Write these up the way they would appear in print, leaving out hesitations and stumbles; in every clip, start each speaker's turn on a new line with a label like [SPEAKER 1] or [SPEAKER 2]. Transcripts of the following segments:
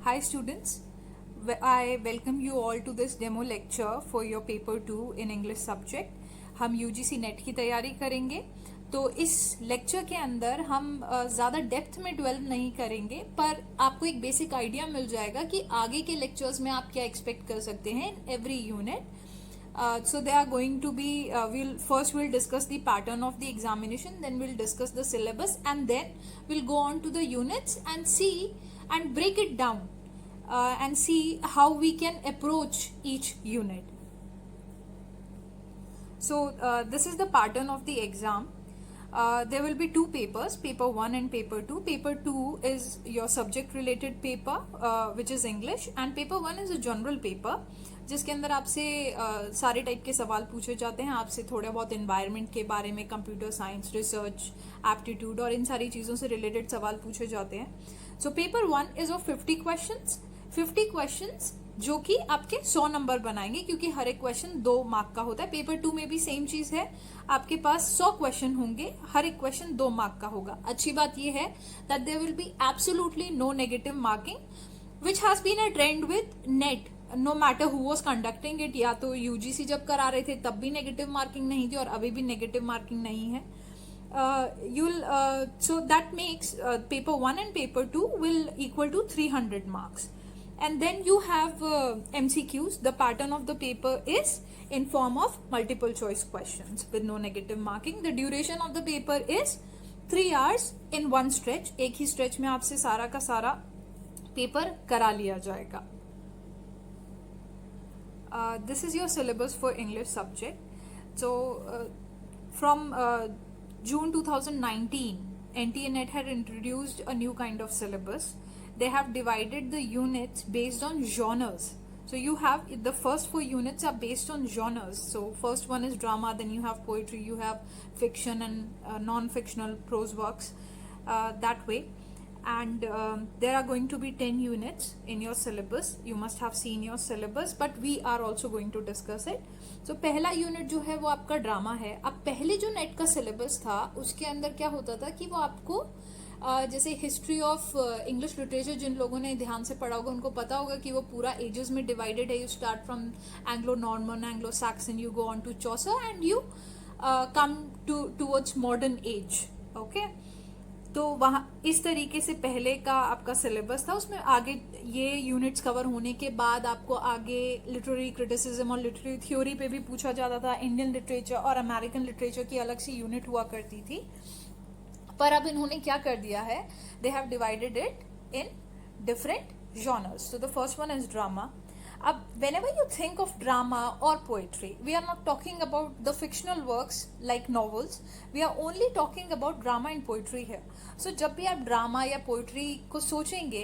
[SPEAKER 1] Hi students, I welcome you all to this demo lecture for your paper 2 in English subject. हम UGC net की तैयारी करेंगे. तो इस लेक्चर के अंदर हम ज़्यादा डेप्थ में ट्वेल्व नहीं करेंगे, पर आपको एक बेसिक आइडिया मिल जाएगा कि आगे के लेक्चर्स में आप क्या एक्सपेक्ट कर सकते हैं in every unit. So they are going to be, we'll discuss the pattern of the examination, then we'll discuss the syllabus, and then we'll go on to the units and see and break it down and see how we can approach each unit. So this is the pattern of the exam. There will be two papers, paper 1 and paper 2. Paper 2 is your subject related paper, which is English, and paper 1 is a general paper, जिसके अंदर आपसे सारे type के सवाल पूछे जाते हैं. आपसे थोड़ा बहुत एनवायरनमेंट के बारे में, कंप्यूटर साइंस, रिसर्च, एप्टीट्यूड और इन सारी चीज़ों से रिलेटेड सवाल पूछे जाते हैं. So paper 1 is of 50 questions. 50 questions जो कि आपके 100 नंबर बनाएंगे, क्योंकि हर एक क्वेश्चन 2 मार्क का होता है. पेपर 2 में भी सेम चीज है, आपके पास 100 क्वेश्चन होंगे, हर एक क्वेश्चन 2 मार्क का होगा. अच्छी बात यह है that there will be absolutely no negative marking, which has been a trend with NET. No matter who was conducting it, या तो यूजीसी जब करा रहे थे तब भी नेगेटिव मार्किंग नहीं थी और अभी भी नेगेटिव मार्किंग नहीं है. So that makes paper 1 and paper 2 will equal to 300 marks. And then you have MCQs. The pattern of the paper is in form of multiple choice questions with no negative marking. The duration of the paper is 3 hours in one stretch. एक ही stretch में आपसे सारा का सारा paper करा लिया जाएगा. This is your syllabus for English subject. So from June 2019, NTA NET had introduced a new kind of syllabus. They have divided the units based on genres. So you have, the first 4 units are based on genres. So first one is drama, then you have poetry, you have fiction and non-fictional prose works, that way. And there are going to be 10 units in your syllabus. You must have seen your syllabus, but we are also going to discuss it. So पहला unit जो है वो आपका drama है. अब पहले जो net का सिलेबस था उसके अंदर क्या होता था कि वो आपको जैसे हिस्ट्री ऑफ इंग्लिश लिटरेचर, जिन लोगों ने ध्यान से पढ़ा होगा उनको पता होगा कि वो पूरा एजेस में डिवाइडेड है. You start from Anglo Norman, Anglo Saxon, you go on to Chaucer and you come towards modern age. Okay, तो वहाँ इस तरीके से पहले का आपका सिलेबस था. उसमें आगे ये यूनिट्स कवर होने के बाद आपको आगे लिटरेरी क्रिटिसिज्म और लिटरेरी थ्योरी पे भी पूछा जाता था. इंडियन लिटरेचर और अमेरिकन लिटरेचर की अलग सी यूनिट हुआ करती थी, पर अब इन्होंने क्या कर दिया है, they have divided it in different genres. So the first one is drama. अब whenever you think of drama or poetry, we are not talking about the fictional works like novels. We are only talking about drama and poetry here. So जब भी आप drama या poetry को सोचेंगे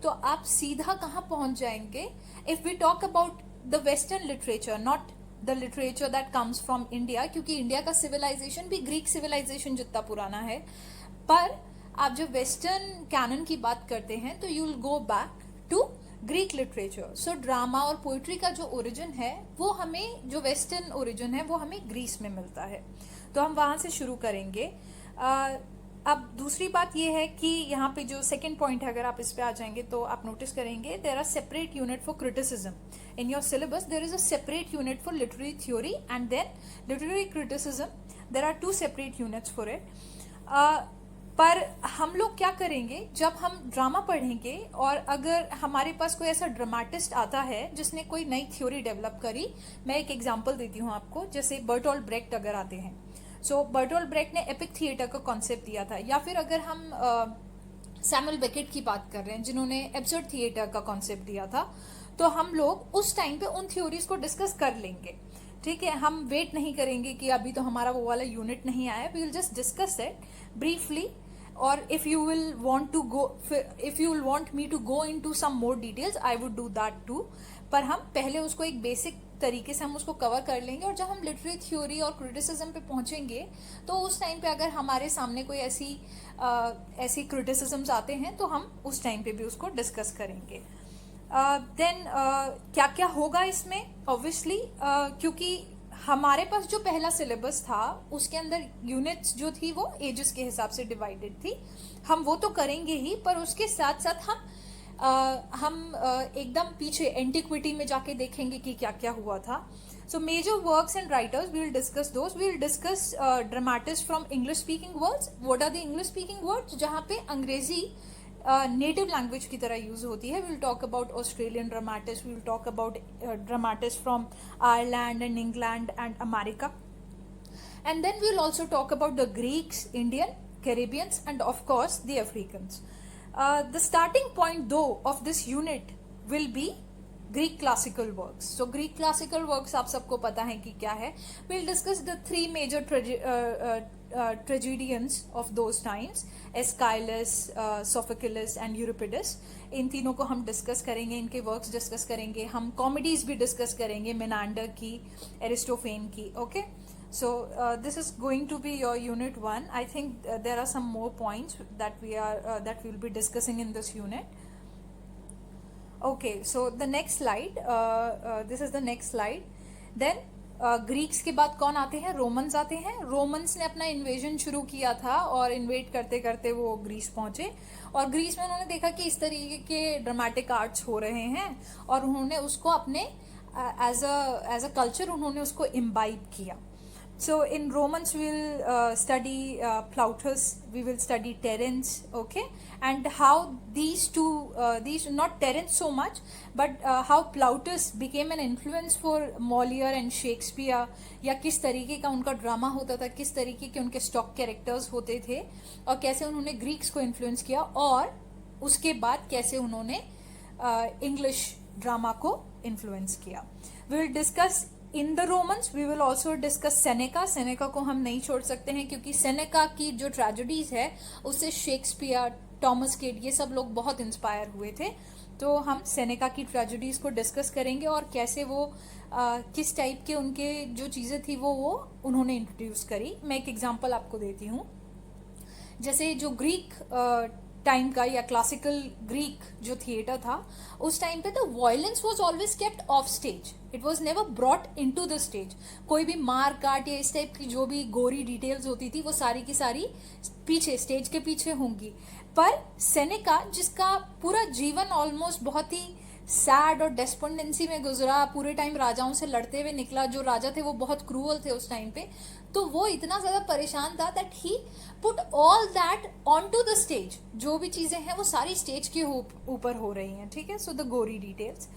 [SPEAKER 1] तो आप सीधा कहाँ पहुंच जाएंगे? If we talk about the western literature, not the literature that comes from India, क्योंकि इंडिया का सिविलाइजेशन भी ग्रीक सिविलाइजेशन जितना पुराना है, पर आप जब वेस्टर्न कैनन की बात करते हैं तो you will go back to Greek literature. So drama और पोइट्री का जो ओरिजिन है वो हमें, जो वेस्टर्न ओरिजिन है वो हमें ग्रीस में मिलता है. तो हम वहां से शुरू करेंगे. अब दूसरी बात ये है कि यहाँ पे जो सेकंड पॉइंट है, अगर आप इस पे आ जाएंगे तो आप नोटिस करेंगे there are separate unit for criticism in your syllabus. There is a separate unit for literary theory and then literary criticism. There are 2 separate units for it. पर हम लोग क्या करेंगे, जब हम ड्रामा पढ़ेंगे और अगर हमारे पास कोई ऐसा ड्रामेटिस्ट आता है जिसने कोई नई थ्योरी डेवलप करी, मैं एक एग्जांपल देती हूँ आपको. जैसे बर्टोल्ट ब्रेक्ट अगर आते हैं, सो बर्टोल्ट ब्रेक्ट ने एपिक थिएटर का कॉन्सेप्ट दिया था. या फिर अगर हम सैमुअल बेकेट की बात कर रहे हैं जिन्होंने एब्सर्ड थिएटर का कॉन्सेप्ट दिया था, तो हम लोग उस टाइम पे उन थ्योरीज को डिस्कस कर लेंगे. ठीक है, हम वेट नहीं करेंगे कि अभी तो हमारा वो वाला यूनिट नहीं आया. We will just discuss it briefly, or if you will want me to go into some more details, I would do that too. पर हम पहले उसको एक बेसिक तरीके से हम उसको कवर कर लेंगे, और जब हम लिटरेरी थ्योरी और क्रिटिसिज्म पे पहुंचेंगे तो उस टाइम पे अगर हमारे सामने कोई ऐसी क्रिटिसिज्म्स आते हैं तो हम उस टाइम पे भी उसको डिस्कस करेंगे. देन क्या क्या होगा इसमें, ऑब्वियसली क्योंकि हमारे पास जो पहला सिलेबस था उसके अंदर यूनिट्स जो थी वो एजेस के हिसाब से डिवाइडेड थी. हम वो तो करेंगे ही, पर उसके साथ साथ हम हम एकदम पीछे एंटिक्विटी में जाके देखेंगे कि क्या क्या हुआ था. So major works and writers, we will discuss those. We will discuss dramatists from English speaking worlds. What are the English speaking words? जहाँ पे अंग्रेजी नेटिव लैंग्वेज की तरह यूज होती है. We will talk about Australian dramatists. We will talk about dramatists from Ireland and England and America. And then we will also talk about the Greeks, Indian, Caribbeans, and of course the Africans. The starting point though of this unit will be Greek classical works. So Greek classical works आप सबको पता है कि क्या है. We'll discuss the three major tragedians of those times, Aeschylus, Sophocles and Euripides. इन तीनों को हम डिस्कस करेंगे, इनके वर्क्स डिस्कस करेंगे. हम कॉमेडीज भी डिस्कस करेंगे, मेनांडर की, एरिस्टोफेन की. Okay, so this is going to be your unit 1. I think there are some more points that we'll be discussing in this unit. Okay, so the next slide, this is the next slide. Then Greeks के बाद कौन आते हैं? Romans आते हैं. Romans ने अपना invasion शुरू किया था और इन्वेट करते करते वो ग्रीस पहुंचे, और ग्रीस में उन्होंने देखा कि इस तरीके के ड्रामेटिक आर्ट्स हो रहे हैं, और उन्होंने उसको अपने एज अ कल्चर उन्होंने उसको इम्बाइब किया. So in Romans we will study Plautus, we will study Terence, okay, and how these not Terence so much, but how Plautus became an influence for Molière and Shakespeare, या किस तरीके का उनका drama होता था, किस तरीके के उनके स्टॉक कैरेक्टर्स होते थे, और कैसे उन्होंने ग्रीक्स को इन्फ्लुएंस किया, और उसके बाद कैसे उन्होंने इंग्लिश ड्रामा को इन्फ्लुएंस किया. We will discuss in the Romans. We will also discuss Seneca. Seneca को हम नहीं छोड़ सकते हैं, क्योंकि सेनेका की जो ट्रेजेडीज है उससे शेक्सपियर, टॉमस किड, ये सब लोग बहुत इंस्पायर हुए थे. तो हम सेनेका की ट्रेजेडीज को डिस्कस करेंगे, और कैसे वो किस टाइप के उनके जो चीज़ें थी वो उन्होंने इंट्रोड्यूस करी. मैं एक एग्जांपल आपको देती हूँ. जैसे जो ग्रीक टाइम का या क्लासिकल ग्रीक जो थिएटर था, उस टाइम पे तो violence was always kept of stage. It was never brought into the stage. कोई भी मार काट या इस टाइप की जो भी गोरी डिटेल्स होती थी वो सारी की सारी पीछे, स्टेज के पीछे होंगी. पर सेनेका, जिसका पूरा जीवन ऑलमोस्ट बहुत ही सैड और डेस्पेंडेंसी में गुजरा, पूरे टाइम राजाओं से लड़ते हुए निकला, जो राजा थे वो बहुत क्रूअल थे उस टाइम पे, तो वो इतना ज्यादा परेशान था that he put all that on to the stage. जो भी चीजें हैं वो सारी स्टेज के ऊपर हो रही हैं. ठीक है, so the gory details.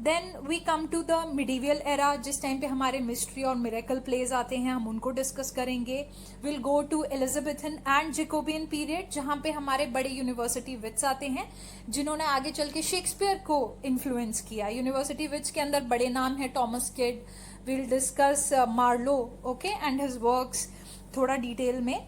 [SPEAKER 1] Then we come to the medieval era, जिस टाइम पे हमारे मिस्ट्री और मिरेकल प्लेज आते हैं, हम उनको डिस्कस करेंगे. Will go to Elizabethan and Jacobean period, जहाँ पे हमारे बड़े यूनिवर्सिटी विट्स आते हैं, जिन्होंने आगे चल के शेक्सपियर को इन्फ्लुएंस किया. यूनिवर्सिटी विट्स के अंदर बड़े नाम है Thomas Kyd. Will discuss Marlowe, okay, and his works थोड़ा डिटेल में.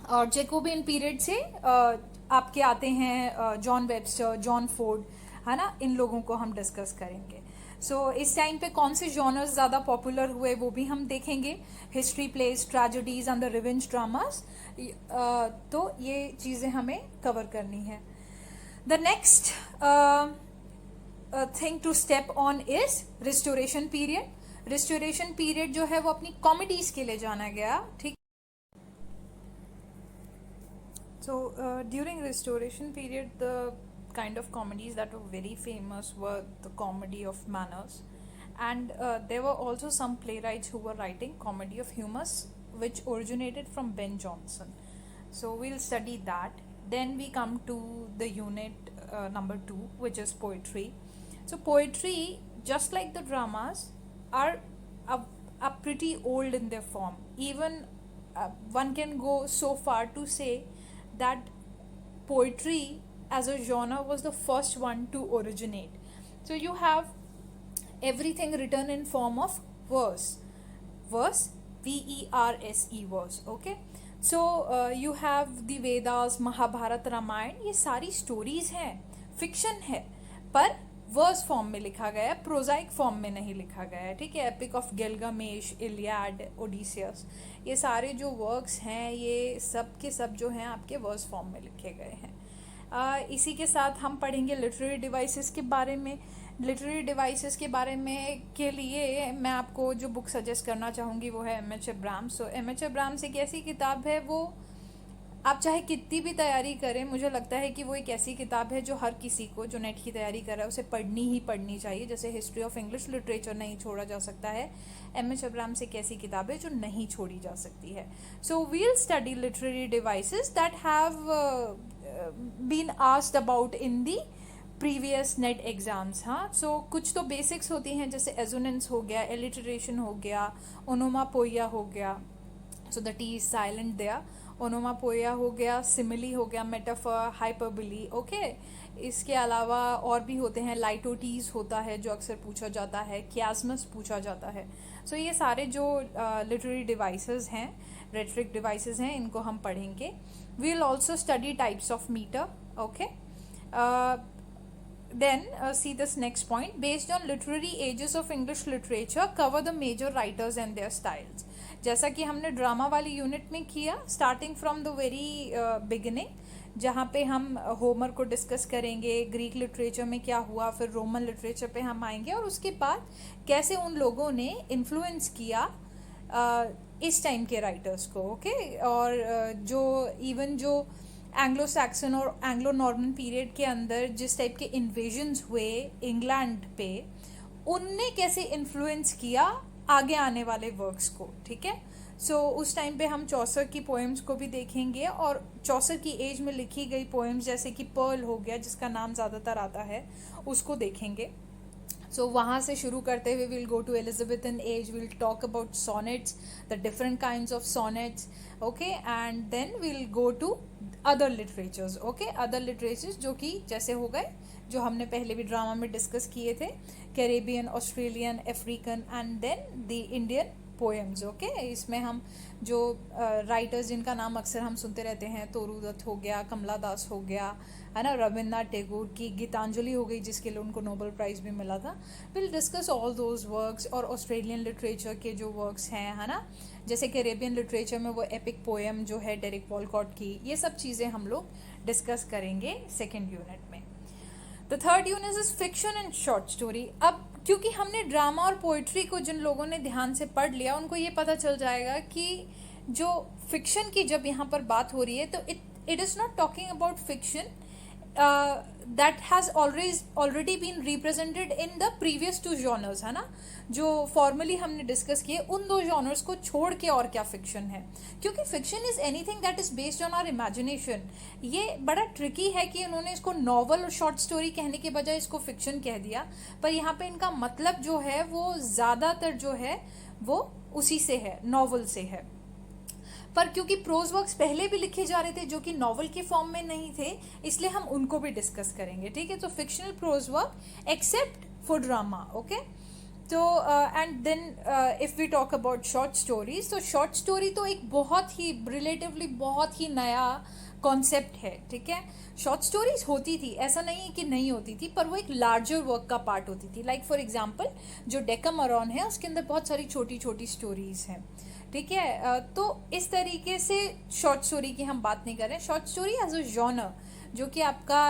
[SPEAKER 1] और जैकोबियन पीरियड से आपके आते हैं जॉन वेबस्टर, जॉन फोर्ड, है ना, इन लोगों को हम डिस्कस करेंगे. सो इस टाइम पे कौन से जॉनर्स ज़्यादा पॉपुलर हुए वो भी हम देखेंगे. History plays, tragedies and the revenge dramas. तो ये चीज़ें हमें कवर करनी है. The next thing to step on is restoration period. Restoration period जो है वो अपनी कॉमेडीज के लिए जाना गया. ठीक. So during restoration period, the kind of comedies that were very famous were the comedy of manners, and there were also some playwrights who were writing comedy of humors, which originated from Ben Jonson. So we'll study that. Then we come to the unit number 2, which is poetry. So poetry, just like the dramas, are pretty old in their form. Even one can go so far to say that poetry as a genre was the first one to originate. So you have everything written in form of verse, verse, V-E-R-S-E, verse, okay. So you have the Vedas, Mahabharata, Ramayana, ये सारी stories हैं, fiction है, पर verse form में लिखा गया है, प्रोजाइक form में नहीं लिखा गया है. ठीक है, epic of Gilgamesh, Iliad, Odysseus, ये सारे जो वर्क्स हैं ये सब के सब जो हैं आपके वर्स फॉर्म में लिखे गए हैं. इसी के साथ हम पढ़ेंगे लिटरेरी डिवाइसेस के बारे में. लिटरेरी डिवाइसेस के बारे में के लिए मैं आपको जो बुक सजेस्ट करना चाहूँगी वो है एम एच अब्राहम्स. सो एम एच अब्राहम्स एक ऐसी किताब है, वो आप चाहे कितनी भी तैयारी करें, मुझे लगता है कि वो एक ऐसी किताब है जो हर किसी को जो नेट की तैयारी कर रहा है उसे पढ़नी ही पढ़नी चाहिए। जैसे हिस्ट्री ऑफ इंग्लिश लिटरेचर नहीं छोड़ा जा सकता है, एम एच अब्राहम्स एक ऐसी किताब है जो नहीं छोड़ी जा सकती है। So we'll study literary devices that have been asked about in the previous NET exams. हाँ, सो कुछ तो बेसिक्स होती हैं, जैसे एजोनेंस हो गया, एलिटरेशन हो गया, ओनोमापोइया हो गया, so the T is silent there, onomatopoeia हो गया, सिमिली हो गया, मेटाफर, हाइपरबोली। ओके, इसके अलावा और भी होते हैं, लाइटोटीज होता है जो अक्सर पूछा जाता है, क्यास्मस पूछा जाता है। सो ये सारे जो लिटरेरी डिवाइसेस हैं, रेटरिक डिवाइसेस हैं, इनको हम पढ़ेंगे। We will also study types of meter. Okay, then see this next point. Based on literary ages of English literature, cover the major writers and their styles. जैसा कि हमने drama वाली unit में किया, starting from the very beginning, जहाँ पे हम Homer को डिस्कस करेंगे, ग्रीक लिटरेचर में क्या हुआ, फिर रोमन लिटरेचर पे हम आएंगे, और उसके बाद कैसे उन लोगों ने इन्फ्लुएंस किया इस टाइम के राइटर्स को। ओके, और जो इवन जो एंग्लो सैक्सन और एंग्लो नॉर्मन पीरियड के अंदर जिस टाइप के इन्वेजन्स हुए इंग्लैंड पे, उनने कैसे इन्फ्लुएंस किया आगे आने वाले वर्क्स को। ठीक है, सो उस टाइम पे हम चौसर की पोएम्स को भी देखेंगे, और चौसर की एज में लिखी गई पोएम्स जैसे कि पर्ल हो गया, जिसका नाम ज़्यादातर आता है, उसको देखेंगे। सो वहाँ से शुरू करते हुए will go to Elizabethan age, will talk about sonnets, the different kinds of sonnets. Okay, and then will go to other literatures. Okay, other literatures जो कि जैसे हो गए जो हमने पहले भी ड्रामा में डिस्कस किए थे, Caribbean, Australian, African, and then the Indian poems. Okay, इसमें हम जो राइटर्स जिनका नाम अक्सर हम सुनते रहते हैं, तोरू दत्त हो गया, कमला दास हो गया, है ना, रविन्द्रनाथ टैगोर की गीतांजलि हो गई जिसके लिए उनको नोबेल प्राइज भी मिला था। Will discuss all those works, और ऑस्ट्रेलियन लिटरेचर के जो वर्क्स हैं, है ना, जैसे कैरेबियन लिटरेचर में वो एपिक पोएम जो है डेरिक वॉलकॉट की, ये सब चीज़ें हम लोग डिस्कस करेंगे सेकेंड यूनिट में। The third unit is fiction and short story. अब क्योंकि हमने ड्रामा और पोइट्री को जिन लोगों ने ध्यान से पढ़ लिया, उनको ये पता चल जाएगा कि जो फिक्शन की जब यहाँ पर बात हो रही है, तो it is not talking about fiction that has already been represented in the previous two genres, है ना, जो फॉर्मली हमने डिस्कस किए, उन दो जॉनर्स को छोड़ के और क्या फिक्शन है। क्योंकि fiction is anything that is based on our imagination. ये बड़ा ट्रिकी है कि उन्होंने इसको नॉवल और शॉर्ट स्टोरी कहने के बजाय इसको फिक्शन कह दिया, पर यहाँ पे इनका मतलब जो है वो ज़्यादातर जो है वो उसी से है, नॉवल से है। पर क्योंकि प्रोज वर्क्स पहले भी लिखे जा रहे थे जो कि नॉवल के फॉर्म में नहीं थे, इसलिए हम उनको भी डिस्कस करेंगे। ठीक है, तो fictional prose work except for drama. Okay, तो and then if we talk about short stories, तो शॉर्ट स्टोरी तो एक बहुत ही रिलेटिवली बहुत ही नया कॉन्सेप्ट है। ठीक है, शॉर्ट स्टोरीज होती थी, ऐसा नहीं है कि नहीं होती थी, पर वो एक लार्जर वर्क का पार्ट होती थी। लाइक फॉर एग्जाम्पल जो डेकामरॉन है उसके अंदर बहुत सारी छोटी छोटी स्टोरीज हैं। ठीक है, तो इस तरीके से शॉर्ट स्टोरी की हम बात नहीं कर रहे हैं। Short story as a genre जो कि आपका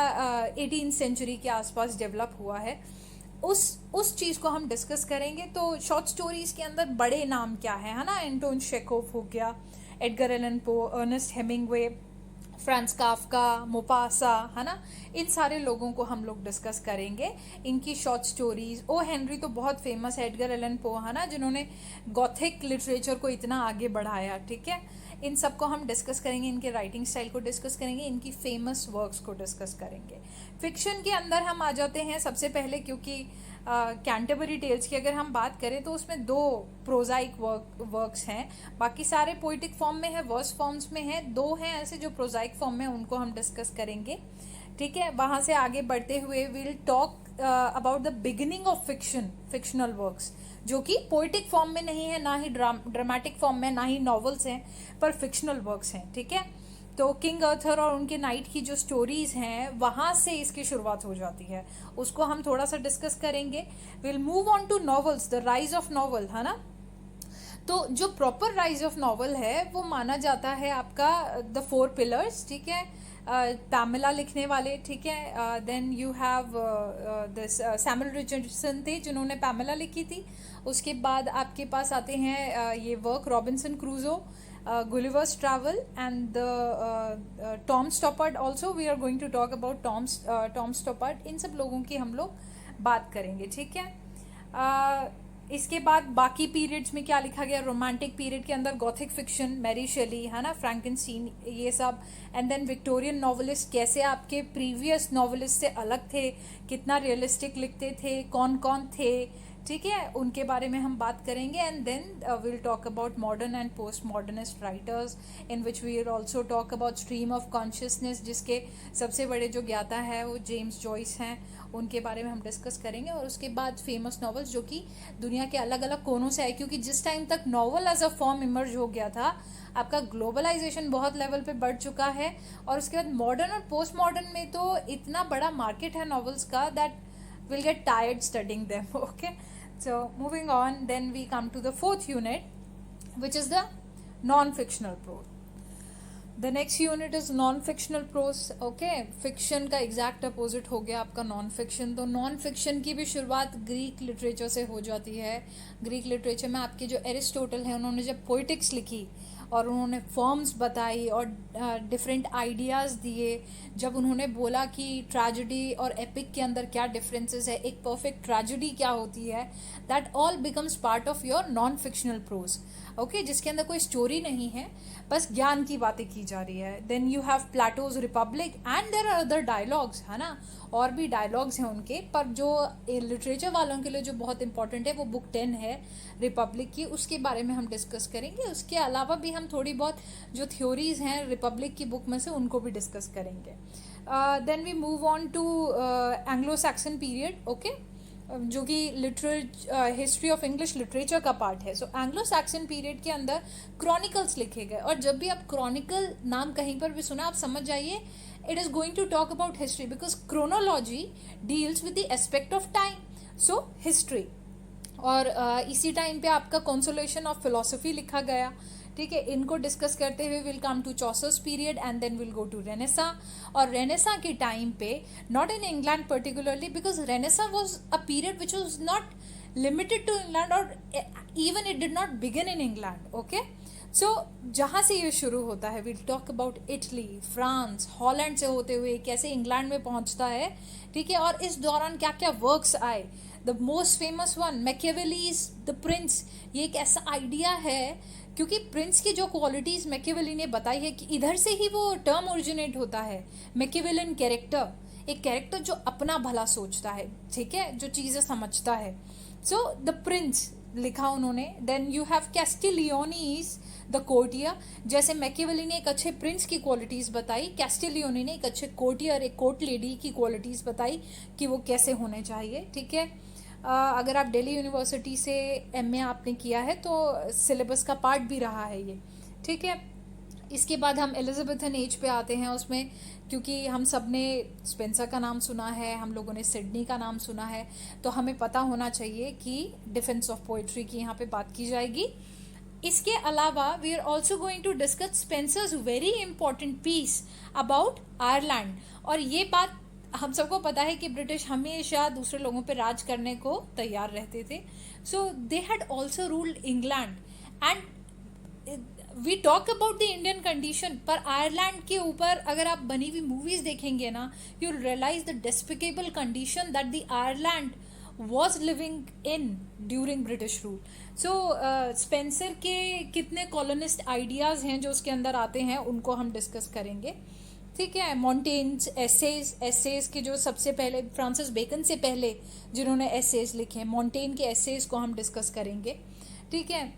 [SPEAKER 1] 18th सेंचुरी के आसपास डेवलप हुआ है, उस चीज़ को हम डिस्कस करेंगे। तो शॉर्ट स्टोरीज के अंदर बड़े नाम क्या है ना, एंटोन चेखोव हो गया, Edgar Allan Poe, Ernest Hemingway, Franz Kafka, Maupassant, है ना, इन सारे लोगों को हम लोग डिस्कस करेंगे, इनकी शॉर्ट स्टोरीज। ओ हेनरी तो बहुत फेमस है, एडगर एलन पो, है ना, जिन्होंने गॉथिक लिटरेचर को इतना आगे बढ़ाया। ठीक है, इन सब को हम डिस्कस करेंगे, इनके राइटिंग स्टाइल को डिस्कस करेंगे, इनकी फेमस वर्क्स को डिस्कस करेंगे। फिक्शन के अंदर हम आ जाते हैं सबसे पहले, क्योंकि कैंटरबरी टेल्स की अगर हम बात करें तो उसमें 2 प्रोजाइक वर्क्स हैं, बाकी सारे पोइटिक फॉर्म में है, वर्स फॉर्म्स में है, 2 हैं ऐसे जो प्रोजाइक फॉर्म में, उनको हम डिस्कस करेंगे। ठीक है, वहाँ से आगे बढ़ते हुए will talk about the beginning of fictional works, जो कि पोइटिक फॉर्म में नहीं है, ना ही ड्रामेटिक फॉर्म में, ना ही नॉवेल्स हैं, पर फिक्शनल वर्क्स हैं। ठीक है, तो किंग अर्थर और उनके नाइट की जो स्टोरीज हैं वहाँ से इसकी शुरुआत हो जाती है, उसको हम थोड़ा सा डिस्कस करेंगे। Will move on to novels, the rise of novel, है ना। तो जो प्रॉपर राइज ऑफ नॉवल है वो माना जाता है आपका द 4 पिलर्स। ठीक है, पैमेला लिखने वाले। ठीक है, then you have this Samuel Richardson थे जिन्होंने पैमेला लिखी थी। उसके बाद आपके पास आते हैं ये वर्क रॉबिन्सन क्रूजो, Gulliver's Travel and the Tom Stoppard also we are going to talk about Tom Stoppard. इन सब लोगों की हम लोग बात करेंगे, ठीक है. इसके बाद बाकी पीरियड्स में क्या लिखा गया. रोमांटिक पीरियड के अंदर गॉथिक फिक्शन, मैरी शेली, है ना, फ्रैंकेनस्टीन, ये सब. एंड देन विक्टोरियन नॉवलिस्ट कैसे आपके प्रीवियस नॉवलिस्ट से अलग थे, कितना रियलिस्टिक लिखते थे, कौन कौन थे, ठीक है, उनके बारे में हम बात करेंगे. And then will talk about modern and post modernist writers in which we will also talk about stream of consciousness, जिसके सबसे बड़े जो ज्ञाता है वो जेम्स जॉयस हैं, उनके बारे में हम डिस्कस करेंगे. और उसके बाद फेमस नॉवेल्स जो कि दुनिया के अलग अलग कोनों से आए, क्योंकि जिस टाइम तक novel as a form emerge हो गया था, आपका ग्लोबलाइजेशन बहुत लेवल पे बढ़ चुका है. और उसके बाद मॉडर्न और पोस्ट मॉडर्न में तो इतना बड़ा मार्केट है नॉवेल्स का that will get tired studying them. Okay, so moving on, then we come to the fourth unit, which is the non-fictional prose. The next unit is non-fictional prose. Okay, fiction का exact opposite हो गया आपका non-fiction. तो non-fiction की भी शुरुआत Greek literature से हो जाती है. ग्रीक लिटरेचर में आपके जो एरिस्टोटल है, उन्होंने जब पोइटिक्स लिखी और उन्होंने फॉर्म्स बताई और डिफरेंट आइडियाज़ दिए, जब उन्होंने बोला कि ट्रेजेडी और एपिक के अंदर क्या डिफरेंसेस है, एक परफेक्ट ट्रेजेडी क्या होती है, that all becomes part of your non fictional prose. Okay, जिसके अंदर कोई स्टोरी नहीं है, बस ज्ञान की बातें की जा रही है. Then you have Plato's Republic and there are other dialogues, है ना, और भी डायलॉग्स हैं उनके. पर जो लिटरेचर वालों के लिए जो बहुत इंपॉर्टेंट है वो बुक 10 है रिपब्लिक की, उसके बारे में हम डिस्कस करेंगे. उसके अलावा भी हम थोड़ी बहुत जो थ्योरीज हैं रिपब्लिक की बुक में से उनको भी डिस्कस करेंगे. Then we move on to Anglo Saxon period. Okay, जो कि हिस्ट्री ऑफ इंग्लिश लिटरेचर का पार्ट है. सो एंग्लो सैक्सन पीरियड के अंदर क्रॉनिकल्स लिखे गए. और जब भी आप क्रॉनिकल नाम कहीं पर भी सुना, आप समझ जाइए it is going to talk about history, because chronology deals with the aspect of time. So history. और इसी टाइम पे आपका consolation of philosophy लिखा गया, ठीक है. इनको डिस्कस करते हुए we'll come to Chaucer's period and then will go to Renaissance. और रेनेसा के टाइम पे, not in England particularly, because Renaissance was a period which was not limited to England, और even it did not begin in England. Okay, so जहाँ से ये शुरू होता है, we'll talk about Italy, France, Holland से होते हुए कैसे इंग्लैंड में पहुँचता है, ठीक है. और इस दौरान क्या क्या वर्क्स आए. The most famous one, Machiavelli's the Prince. ये एक ऐसा आइडिया है, क्योंकि प्रिंस की जो क्वालिटीज़ मैकियावेली ने बताई है कि इधर से ही वो टर्म ओरिजिनेट होता है. मैकियावेलियन कैरेक्टर, एक कैरेक्टर जो अपना भला सोचता है, ठीक है, जो चीज़ें समझता है. सो द प्रिंस लिखा उन्होंने. Then you have Castiglione's the Courtier. जैसे मैकियावेली ने एक अच्छे प्रिंस की क्वालिटीज़ बताई, कैस्टिलियोनी ने एक अच्छे कोर्टियर, एक कोर्ट लेडी की क्वालिटीज़ बताई कि वो कैसे होने चाहिए, ठीक है. अगर आप दिल्ली यूनिवर्सिटी से एमए आपने किया है तो सिलेबस का पार्ट भी रहा है ये, ठीक है. इसके बाद हम एलिजाबेथन एज पे आते हैं. उसमें क्योंकि हम सब ने स्पेंसर का नाम सुना है, हम लोगों ने सिडनी का नाम सुना है, तो हमें पता होना चाहिए कि डिफेंस ऑफ पोइट्री की यहाँ पे बात की जाएगी. इसके अलावा we are also going to discuss Spenser's very important piece about Ireland. और ये बात हम सबको पता है कि ब्रिटिश हमेशा दूसरे लोगों पे राज करने को तैयार रहते थे. So they had also ruled England. And we talk about the Indian condition, पर आयरलैंड के ऊपर अगर आप बनी हुई मूवीज देखेंगे ना, you realise the despicable condition that the Ireland was living in during British rule. So Spenser के कितने कॉलोनिस्ट आइडियाज़ हैं जो उसके अंदर आते हैं, उनको हम डिस्कस करेंगे, ठीक है. मॉन्टेन्स एसेज के जो सबसे पहले फ्रांसिस बेकन से पहले जिन्होंने एसेज लिखे हैं, मॉन्टेन के एसेज को हम डिस्कस करेंगे, ठीक है.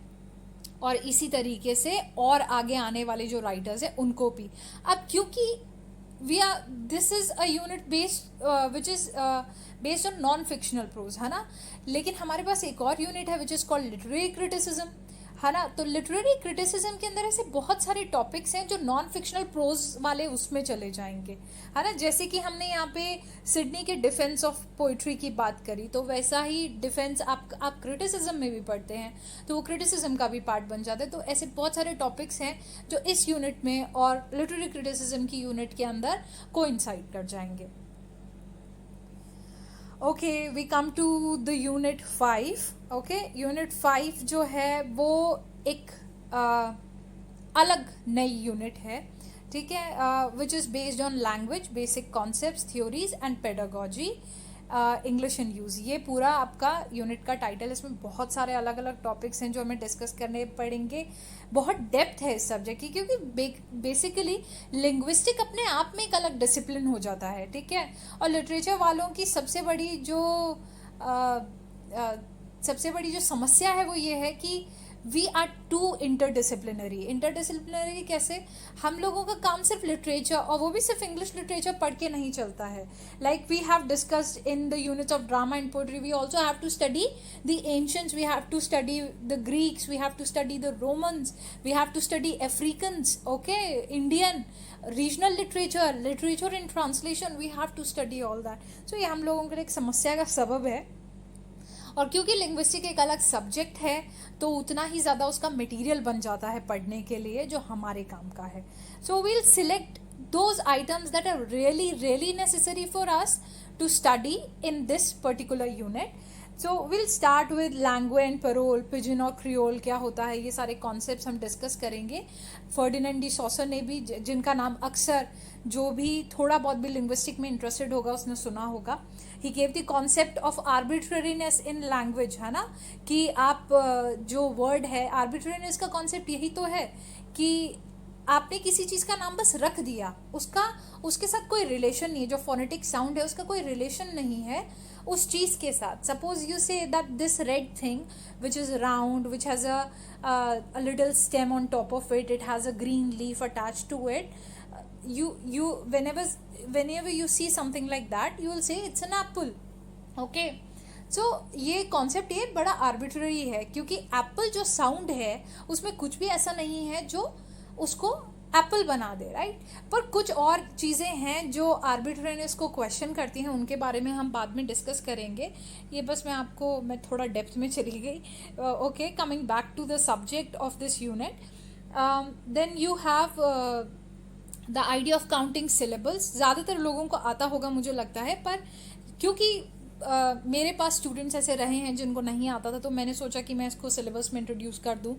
[SPEAKER 1] और इसी तरीके से और आगे आने वाले जो राइटर्स हैं उनको भी. अब क्योंकि this is a unit based which is based on non fictional prose, है ना, लेकिन हमारे पास एक और यूनिट है which is called literary criticism, है ना. तो लिटरेरी क्रिटिसिज्म के अंदर ऐसे बहुत सारे टॉपिक्स हैं जो नॉन फिक्शनल प्रोज वाले उसमें चले जाएंगे, है ना. जैसे कि हमने यहाँ पे सिडनी के डिफेंस ऑफ पोइट्री की बात करी, तो वैसा ही डिफेंस आप क्रिटिसिज्म में भी पढ़ते हैं, तो वो क्रिटिसिज्म का भी पार्ट बन जाता है. तो ऐसे बहुत सारे टॉपिक्स हैं जो इस यूनिट में और लिटरेरी क्रिटिसिज्म की यूनिट के अंदर कोइंसाइड कर जाएंगे. Okay, we come to the unit 5. Okay, unit 5 जो है वो एक अलग नई यूनिट है, ठीक है, which is based on language, basic concepts, theories and pedagogy, English in use. ये पूरा आपका यूनिट का टाइटल। इसमें बहुत सारे अलग अलग टॉपिक्स हैं जो हमें डिस्कस करने पड़ेंगे। बहुत डेप्थ है इस सब्जेक्ट की, क्योंकि बेसिकली लिंग्विस्टिक अपने आप में एक अलग डिसिप्लिन हो जाता है, ठीक है। और लिटरेचर वालों की सबसे बड़ी जो समस्या है वो ये है कि we are to interdisciplinary. Interdisciplinary कैसे? हम लोगों का काम सिर्फ लिटरेचर, और वो भी सिर्फ इंग्लिश लिटरेचर पढ़ के नहीं चलता है। Like we have discussed in the units of drama and poetry, we also have to study the ancients, we have to study the Greeks, we have to study the Romans, we have to study Africans, okay, Indian regional literature, literature in translation, we have to study all that. So ये हम लोगों के लिए एक समस्या का सबब है। और क्योंकि लिंग्विस्टिक एक अलग सब्जेक्ट है तो उतना ही ज़्यादा उसका मटेरियल बन जाता है पढ़ने के लिए जो हमारे काम का है। So we'll select those items that are really really necessary for us to study in this particular unit. So will start with langue and parole, pidgin और क्रियोल क्या होता है, ये सारे कॉन्सेप्ट्स हम डिस्कस करेंगे। फर्डिनेंड डी सॉसर ने भी, जिनका नाम अक्सर जो भी थोड़ा बहुत भी लिंग्विस्टिक में इंटरेस्टेड होगा उसने सुना होगा, he gave the concept of arbitrariness in language, है ना, कि आप जो वर्ड है, आर्बिट्रेरीनेस का कॉन्सेप्ट यही तो है कि आपने किसी चीज़ का नाम बस रख दिया, उसके साथ कोई रिलेशन नहीं है, जो फोनेटिक साउंड है उसका कोई रिलेशन नहीं है उस चीज़ के साथ। Suppose you say that this red thing which is round, which has a little stem on top of it, it has a green leaf attached to it, you whenever you see something like that you will say it's an apple, okay। so ये concept ये बड़ा arbitrary है, क्योंकि Apple जो sound है उसमें कुछ भी ऐसा नहीं है जो उसको एप्पल बना दे, राइट। पर कुछ और चीज़ें हैं जो आर्बिट्रेरीनेस को क्वेश्चन करती हैं, उनके बारे में हम बाद में डिस्कस करेंगे। ये बस मैं थोड़ा डेप्थ में चली गई, okay. Coming back to the subject of this unit, then you have the idea of counting syllables. ज़्यादातर लोगों को आता होगा मुझे लगता है, पर क्योंकि मेरे पास स्टूडेंट्स ऐसे रहे हैं जिनको नहीं आता था, तो मैंने सोचा कि मैं इसको सिलेबस में इंट्रोड्यूस कर दूं,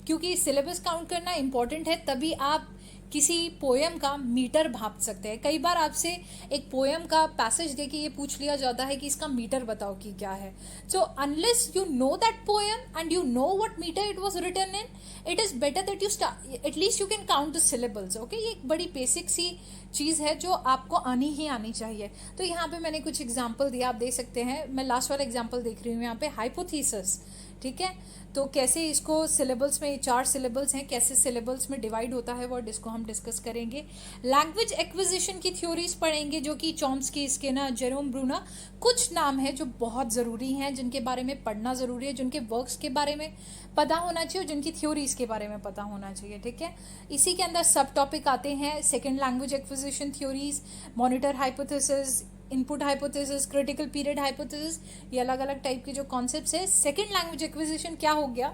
[SPEAKER 1] क्योंकि सिलेबस काउंट करना इंपॉर्टेंट है, तभी आप किसी पोएम का मीटर भाप सकते हैं। कई बार आपसे एक पोएम का पैसेज देके ये पूछ लिया जाता है कि इसका मीटर बताओ कि क्या है। So unless you know that poem and you know what meter it was written in, it is better that you at least you can count the syllables, okay. ये एक बड़ी बेसिक सी चीज़ है जो आपको आनी ही आनी चाहिए। तो यहाँ पे मैंने कुछ एग्जाम्पल दिया, आप देख सकते हैं। मैं लास्ट वाला एग्जाम्पल देख रही हूँ यहाँ पे, हाइपोथेसिस, ठीक है। तो कैसे इसको सिलेबल्स में, 4 सिलेबल्स हैं, कैसे सिलेबल्स में डिवाइड होता है वर्ड, इसको हम डिस्कस करेंगे। लैंग्वेज एक्विजिशन की थ्योरीज पढ़ेंगे, जो कि चॉम्स्की, स्किनर, जेरोम ब्रूना, कुछ नाम है जो बहुत ज़रूरी हैं, जिनके बारे में पढ़ना ज़रूरी है, जिनके वर्क्स के बारे में पता होना चाहिए और जिनकी थ्योरीज के बारे में पता होना चाहिए, ठीक है। इसी के अंदर सब टॉपिक आते हैं, second language acquisition theories, monitor hypothesis, input hypothesis, critical period hypothesis, ये अलग अलग टाइप के जो कॉन्सेप्ट्स है। सेकेंड लैंग्वेज एक्विजिशन क्या हो गया,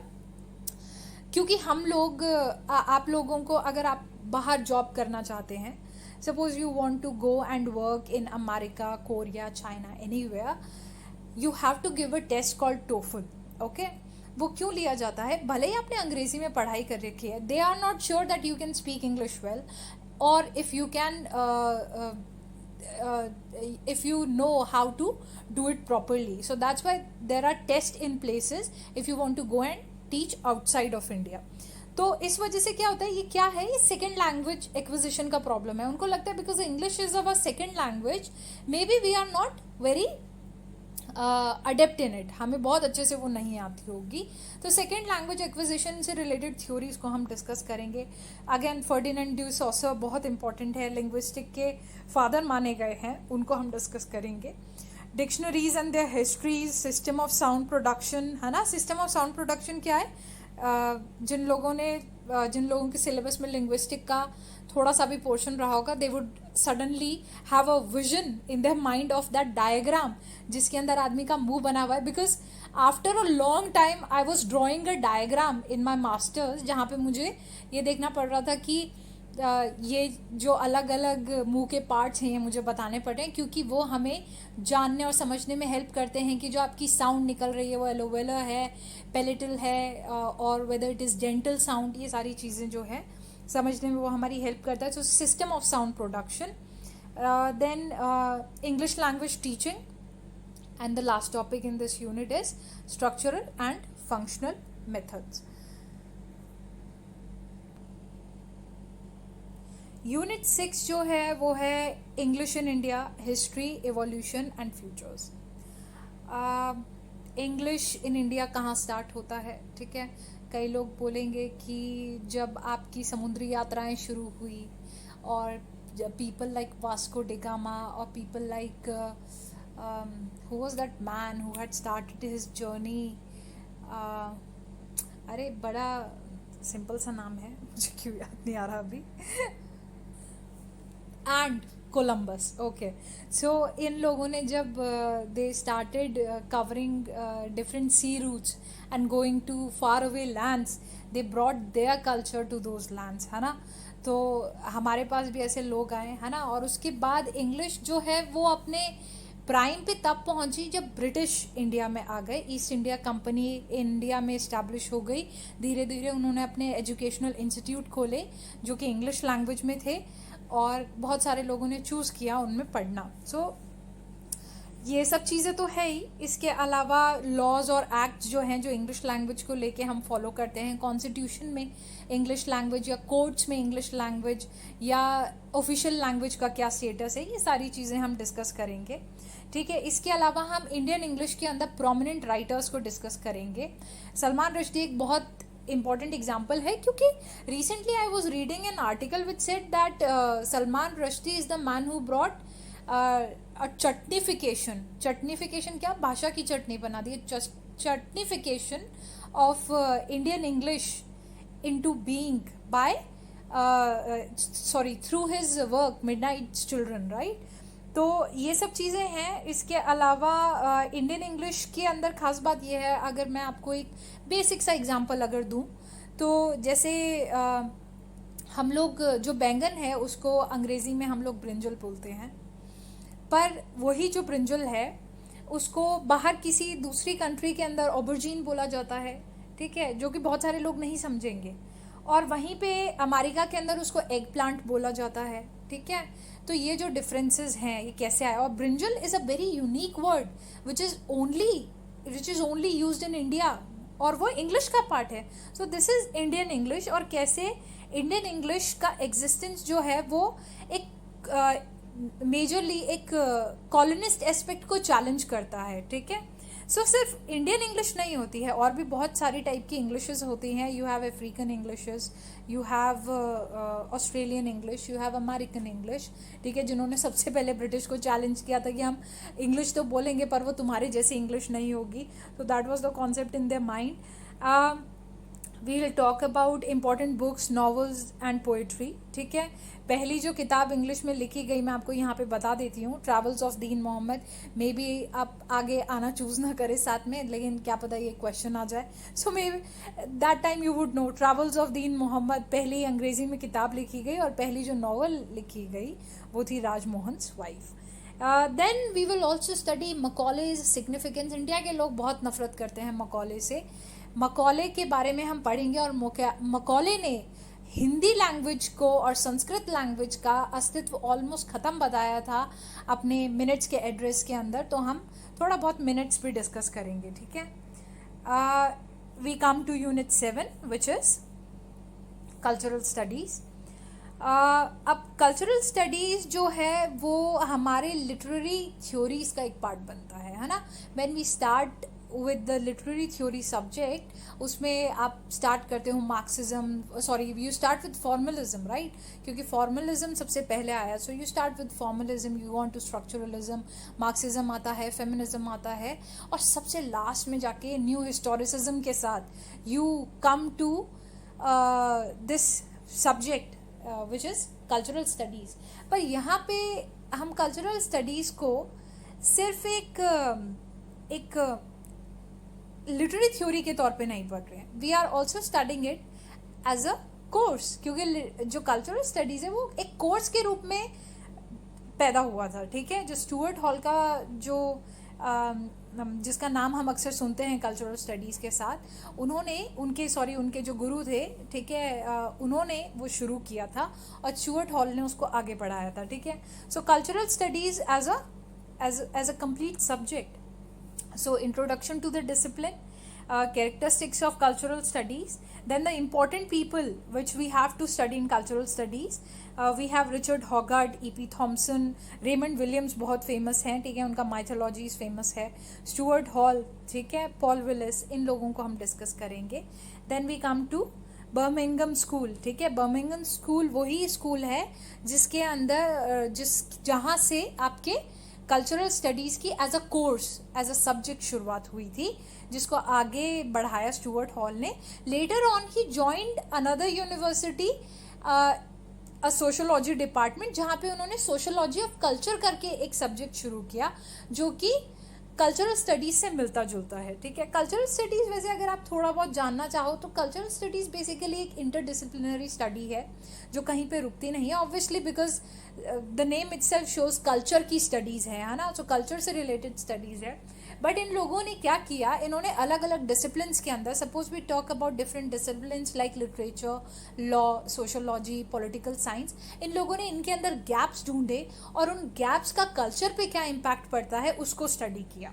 [SPEAKER 1] क्योंकि हम लोग आप लोगों को, अगर आप बाहर जॉब करना चाहते हैं, suppose you want to go and work in America, Korea, China, anywhere, you have to give a test called TOEFL, okay. वो क्यों लिया जाता है? भले ही आपने अंग्रेजी में पढ़ाई कर रखी है, they are not sure that you can speak English well, और if you can if you know how to do it properly. So that's why there are tests in places if you want to go and teach outside of India. तो इस वजह से क्या होता है, ये क्या है, ये सेकेंड लैंग्वेज एक्विजिशन का प्रॉब्लम है। उनको लगता है because English is our second language, maybe we are not very adept in it, हमें बहुत अच्छे से वो नहीं आती होगी। तो सेकेंड लैंग्वेज एक्विजिशन से रिलेटेड थ्योरीज को हम डिस्कस करेंगे। अगेन फर्डिनेंड डी सॉसर बहुत इंपॉर्टेंट है, लिंग्विस्टिक के फादर माने गए हैं, उनको हम डिस्कस करेंगे। Dictionaries and their histories, system of sound production, है ना। सिस्टम ऑफ साउंड प्रोडक्शन क्या है, जिन लोगों के सिलेबस में लिंग्विस्टिक का थोड़ा सा भी पोर्शन रहा होगा, they would suddenly have a vision in their mind of that diagram जिसके अंदर आदमी का मुंह बना हुआ है। Because after a long time I was drawing a diagram in my masters, जहाँ पे मुझे ये देखना पड़ रहा था कि ये जो अलग अलग मुंह के पार्ट्स हैं ये मुझे बताने पड़ रहे हैं, क्योंकि वो हमें जानने और समझने में हेल्प करते हैं कि जो आपकी साउंड निकल रही है वो एलोवेलर है, पेलेटल है, और whether it is dental sound, ये सारी चीज़ें जो है समझने में वो हमारी हेल्प करता है. So system of sound production, then English language teaching, and the last topic in this unit is structural and functional methods. Unit 6 जो है वो है English in India, history, evolution and futures. English in India कहाँ start होता है? ठीक है, कई लोग बोलेंगे कि जब आपकी समुद्री यात्राएं शुरू हुई और पीपल लाइक वास्को डिगामा और people like who was that man who had started his journey, अरे बड़ा सिंपल सा नाम है, मुझे क्यों याद नहीं आ रहा अभी. And Columbus. ओके, सो इन लोगों ने जब they started covering different sea routes and going to far away lands, they brought their culture to those lands, है ना. तो हमारे पास भी ऐसे लोग आए, है ना. और उसके बाद इंग्लिश जो है वो अपने प्राइम पे तब पहुंची जब ब्रिटिश इंडिया में आ गए. ईस्ट इंडिया कंपनी इंडिया में इस्टेब्लिश हो गई. धीरे धीरे उन्होंने अपने एजुकेशनल इंस्टीट्यूट खोले जो कि इंग्लिश लैंग्वेज में थे और बहुत सारे लोगों ने चूज़ किया उनमें पढ़ना. सो ये सब चीज़ें तो है ही. इसके अलावा लॉज और एक्ट्स जो हैं जो इंग्लिश लैंग्वेज को लेके हम फॉलो करते हैं, कॉन्स्टिट्यूशन में इंग्लिश लैंग्वेज या कोर्ट्स में इंग्लिश लैंग्वेज या ऑफिशियल लैंग्वेज का क्या स्टेटस है, ये सारी चीज़ें हम डिस्कस करेंगे. ठीक है, इसके अलावा हम इंडियन इंग्लिश के अंदर प्रोमिनेंट राइटर्स को डिस्कस करेंगे. सलमान रश्दी एक बहुत important example है क्योंकि recently I was reading an article which said that Salman Rushdie is the man who brought a चटनीफिकेशन क्या, भाषा की चटनी बना दी, चटनीफिकेशन of Indian English into being by through his work Midnight's Children, right. तो ये सब चीज़ें हैं. इसके अलावा इंडियन इंग्लिश के अंदर ख़ास बात ये है, अगर मैं आपको एक बेसिक सा एग्जांपल अगर दूं तो जैसे हम लोग जो बैंगन है उसको अंग्रेज़ी में हम लोग ब्रिंजल बोलते हैं, पर वही जो ब्रिंजल है उसको बाहर किसी दूसरी कंट्री के अंदर ऑबरजीन बोला जाता है. ठीक है, जो कि बहुत सारे लोग नहीं समझेंगे. और वहीं पे अमेरिका के अंदर उसको एग प्लांट बोला जाता है. ठीक है, तो ये जो डिफरेंसेस हैं ये कैसे आए. और brinjal is a very unique word which is only used in India और वो इंग्लिश का पार्ट है. सो दिस इज़ इंडियन इंग्लिश. और कैसे इंडियन इंग्लिश का एग्जिस्टेंस जो है वो एक मेजरली एक कॉलोनिस्ट एस्पेक्ट को चैलेंज करता है. ठीक है, सो सिर्फ इंडियन इंग्लिश नहीं होती है, और भी बहुत सारी टाइप की इंग्लिशेस होती हैं. You have African Englishes, you have Australian English, you have American English. ठीक है, जिन्होंने सबसे पहले ब्रिटिश को चैलेंज किया था कि हम इंग्लिश तो बोलेंगे पर वो तुम्हारे जैसी इंग्लिश नहीं होगी. तो that was the concept in their mind. We will talk about important books, novels and poetry. ठीक है, पहली जो किताब इंग्लिश में लिखी गई मैं आपको यहाँ पे बता देती हूँ, travels of Dean Mohammad. May be आप आगे आना चूज़ ना करें साथ में, लेकिन क्या पता ये क्वेश्चन आ जाए. So may that time you would know. Travels of Dean Mahomed पहली अंग्रेज़ी में किताब लिखी गई और पहली जो नॉवल लिखी गई वो थी Rajmohan's wife. Then we will also study Macaulay's significance. India के लोग बहुत नफरत करते हैं मकॉले से. मकॉले के बारे में हम पढ़ेंगे और मकॉले ने हिंदी लैंग्वेज को और संस्कृत लैंग्वेज का अस्तित्व ऑलमोस्ट ख़त्म बताया था अपने मिनट्स के एड्रेस के अंदर. तो हम थोड़ा बहुत मिनट्स भी डिस्कस करेंगे. ठीक है, we come to unit 7 which is cultural studies. अब कल्चरल स्टडीज़ जो है वो हमारे लिटरेरी थ्योरीज़ का एक पार्ट बनता है ना. When we start with the literary theory subject, उसमें आप स्टार्ट करते हो Marxism, you start with formalism, right, क्योंकि फॉर्मलिज्म सबसे पहले आया. So you start with formalism, you go to structuralism, Marxism आता है, फेमिनिज्म आता है, और सबसे लास्ट में जाके न्यू हिस्टोरिसिज्म के साथ you come to this subject which is cultural studies. पर यहाँ पे हम कल्चरल स्टडीज़ को सिर्फ एक लिटरेरी थ्योरी के तौर पे नहीं पढ़ रहे हैं. We are also studying it as a course, क्योंकि जो कल्चरल स्टडीज़ है वो एक कोर्स के रूप में पैदा हुआ था. ठीक है, जो स्टुअर्ट हॉल का जो जिसका नाम हम अक्सर सुनते हैं कल्चरल स्टडीज़ के साथ, उनके जो गुरु थे, ठीक है, उन्होंने वो शुरू किया था और स्टुअर्ट हॉल ने उसको आगे बढ़ाया था, ठीक है. So cultural studies as a complete subject. So introduction to the discipline, characteristics of cultural studies, then the important people which we have to study in cultural studies. We have Richard Hoggart, E.P. Thompson, Raymond Williams बहुत famous हैं, ठीक है, उनका mythologies famous है, Stuart Hall, ठीक है, Paul Willis, इन लोगों को हम discuss करेंगे. Then we come to Birmingham school, ठीक है. बर्मिंघम स्कूल वही स्कूल है जिसके अंदर जहाँ से आपके कल्चरल स्टडीज़ की as a course, as a subject शुरुआत हुई थी, जिसको आगे बढ़ाया स्टुअर्ट हॉल ने. लेटर ऑन ही joined another university, a sociology department, जहाँ पे उन्होंने सोशोलॉजी ऑफ कल्चर करके एक सब्जेक्ट शुरू किया जो कि कल्चरल स्टडीज़ से मिलता जुलता है, ठीक है. कल्चरल स्टडीज़ वैसे अगर आप थोड़ा बहुत जानना चाहो तो कल्चरल स्टडीज़ बेसिकली एक इंटरडिसिप्लिनरी स्टडी है जो कहीं पे रुकती नहीं है, obviously because the name itself shows culture की स्टडीज़ है ना, तो कल्चर से रिलेटेड स्टडीज़ है. बट इन लोगों ने क्या किया, इन्होंने अलग अलग डिसिप्लिन्स के अंदर, suppose we talk about different disciplines like literature, law, sociology, political science, इन लोगों ने इनके अंदर गैप्स ढूंढे और उन गैप्स का कल्चर पे क्या इम्पैक्ट पड़ता है उसको स्टडी किया.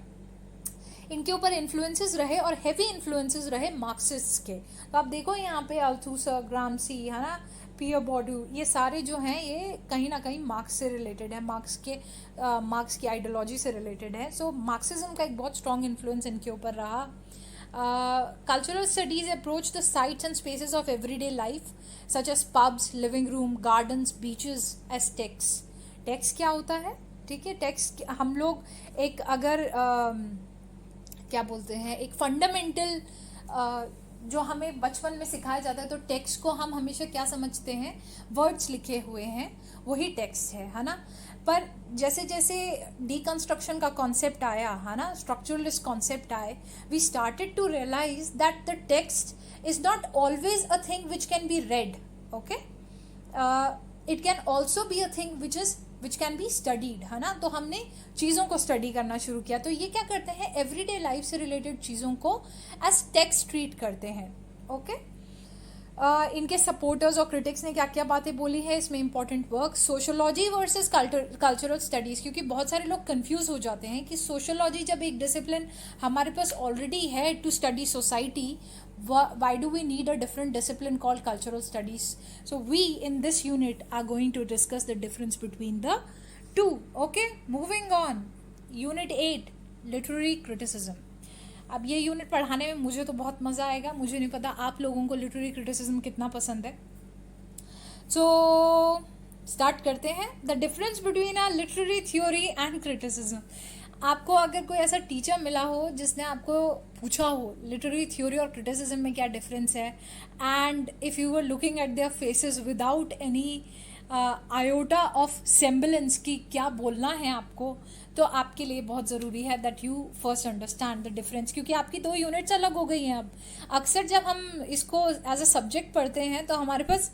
[SPEAKER 1] इनके ऊपर इन्फ्लुएंसेस रहे और हैवी इन्फ्लुएंसेस रहे मार्क्सिस्ट के. तो आप देखो यहाँ पे अल्थुसर, ग्रामसी, है ना, पियर बॉर्डू, ये सारे जो हैं ये कहीं ना कहीं मार्क्स से रिलेटेड है, मार्क्स की आइडियोलॉजी से रिलेटेड है. सो मार्क्सिज्म का एक बहुत स्ट्रॉन्ग इन्फ्लुएंस इनके ऊपर रहा. Cultural studies approach the sites and spaces of everyday life such as pubs, living room, gardens, beaches as text. Text क्या होता है, ठीक है. टेक्स्ट हम लोग एक अगर क्या बोलते हैं, एक फंडामेंटल जो हमें बचपन में सिखाया जाता है, तो टेक्स्ट को हम हमेशा क्या समझते हैं, वर्ड्स लिखे हुए हैं वही टेक्स्ट है ना. पर जैसे जैसे डीकंस्ट्रक्शन का कॉन्सेप्ट आया, है ना, स्ट्रक्चरलिस्ट कॉन्सेप्ट आए, we started to realize that the text is not always a thing which can be read, okay. It can also be a thing which can be studied, है ना. तो हमने चीज़ों को स्टडी करना शुरू किया. तो ये क्या करते हैं, एवरीडे लाइफ से रिलेटेड चीज़ों को एज टेक्स्ट ट्रीट करते हैं, ओके. इनके सपोर्टर्स और क्रिटिक्स ने क्या क्या बातें बोली है इसमें important work. Sociology versus cultural studies, क्योंकि बहुत सारे लोग कंफ्यूज हो जाते हैं कि सोशोलॉजी जब एक डिसिप्लिन हमारे पास ऑलरेडी है to study society, why do we need a different discipline called cultural studies? So we in this unit are going to discuss the difference between the two, okay. Moving on, unit 8, literary criticism. अब ये unit पढ़ाने में मुझे तो बहुत मज़ा आएगा, मुझे नहीं पता आप लोगों को लिटरेरी क्रिटिसिज्म कितना पसंद है. सो स्टार्ट करते हैं. The difference between a literary theory and criticism. आपको अगर कोई ऐसा टीचर मिला हो जिसने आपको पूछा हो लिटरेरी थ्योरी और क्रिटिसिज्म में क्या डिफरेंस है, and if you were looking at their faces without any iota of semblance की क्या बोलना है आपको, तो आपके लिए बहुत ज़रूरी है that you first understand the difference, क्योंकि आपकी 2 यूनिट्स अलग हो गई हैं. अब अक्सर जब हम इसको एज अ सब्जेक्ट पढ़ते हैं तो हमारे पास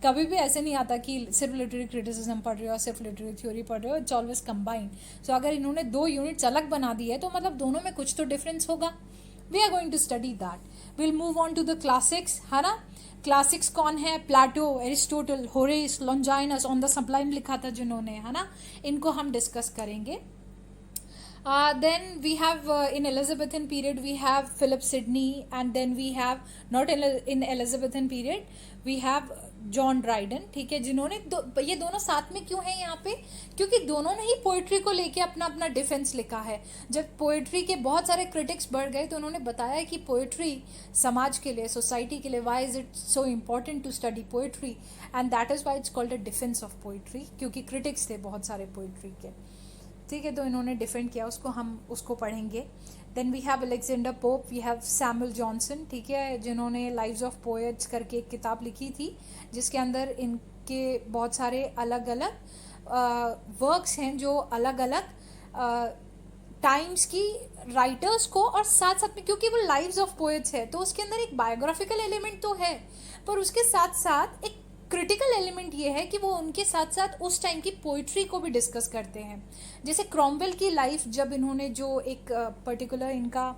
[SPEAKER 1] कभी भी ऐसे नहीं आता कि सिर्फ लिटरेरी क्रिटिसिज्म पढ़ रहे हो, सिर्फ लिटरेरी थ्योरी पढ़ रहे हो. It's always combined. सो अगर इन्होंने 2 यूनिट्स अलग बना दी है तो मतलब दोनों में कुछ तो डिफरेंस होगा. We are going to study that. Will move on to the classics, है ना. क्लासिक्स कौन है, Plato, Aristotle, Horace, Longinus, on the sublime लिखा था जिन्होंने, है ना, इनको हम डिस्कस करेंगे. Then we have in Elizabethan period we have Philip Sidney, and then we have not in Elizabethan period we have John Dryden, ठीक है, जिन्होंने ये दोनों साथ में क्यों हैं यहाँ पे, क्योंकि दोनों ने ही पोइट्री को लेके अपना अपना डिफेंस लिखा है. जब पोइट्री के बहुत सारे क्रिटिक्स बढ़ गए तो उन्होंने बताया कि पोइट्री समाज के लिए, सोसाइटी के लिए, why is it so important to study poetry, and that is why it's called a defence of poetry, क्योंकि क्रिटिक्स थे बहुत सारे पोइट्री के, ठीक है. तो इन्होंने डिफेंड किया उसको, हम उसको पढ़ेंगे. Then we have Alexander Pope, we have Samuel Johnson, ठीक है, जिन्होंने लाइव्स ऑफ पोएट्स करके एक किताब लिखी थी जिसके अंदर इनके बहुत सारे अलग अलग वर्क्स हैं जो अलग अलग टाइम्स की राइटर्स को, और साथ साथ में क्योंकि वो लाइव्स ऑफ पोएट्स है तो उसके अंदर एक बायोग्राफिकल एलिमेंट तो है, पर उसके साथ साथ एक क्रिटिकल एलिमेंट ये है कि वो उनके साथ साथ उस टाइम की पोइट्री को भी डिस्कस करते हैं। जैसे क्रॉमवेल की लाइफ, जब इन्होंने जो एक पर्टिकुलर इनका